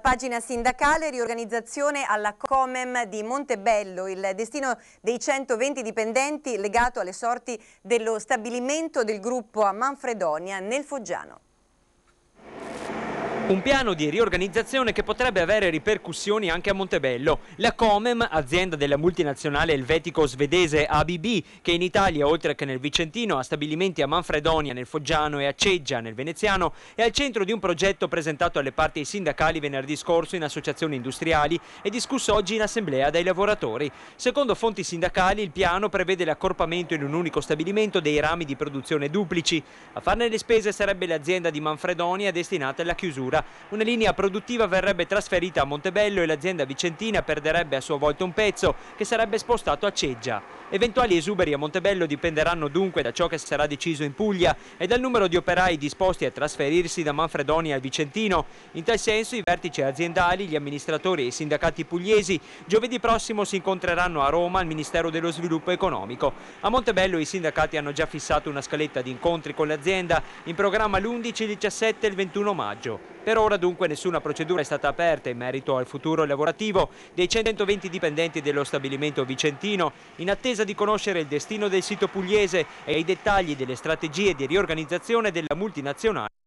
Pagina sindacale, riorganizzazione alla Comem di Montebello, il destino dei 120 dipendenti legato alle sorti dello stabilimento del gruppo a Manfredonia nel Foggiano. Un piano di riorganizzazione che potrebbe avere ripercussioni anche a Montebello. La Comem, azienda della multinazionale elvetico-svedese ABB, che in Italia, oltre che nel Vicentino, ha stabilimenti a Manfredonia nel Foggiano e a Ceggia nel Veneziano, è al centro di un progetto presentato alle parti sindacali venerdì scorso in associazioni industriali e discusso oggi in assemblea dai lavoratori. Secondo fonti sindacali, il piano prevede l'accorpamento in un unico stabilimento dei rami di produzione duplici. A farne le spese sarebbe l'azienda di Manfredonia destinata alla chiusura. Una linea produttiva verrebbe trasferita a Montebello e l'azienda vicentina perderebbe a sua volta un pezzo che sarebbe spostato a Ceggia. Eventuali esuberi a Montebello dipenderanno dunque da ciò che sarà deciso in Puglia e dal numero di operai disposti a trasferirsi da Manfredonia al Vicentino. In tal senso i vertici aziendali, gli amministratori e i sindacati pugliesi giovedì prossimo si incontreranno a Roma al Ministero dello Sviluppo Economico. A Montebello i sindacati hanno già fissato una scaletta di incontri con l'azienda, in programma l'11, il 17 e il 21 maggio. Per ora dunque nessuna procedura è stata aperta in merito al futuro lavorativo dei 120 dipendenti dello stabilimento vicentino, in attesa di conoscere il destino del sito pugliese e i dettagli delle strategie di riorganizzazione della multinazionale.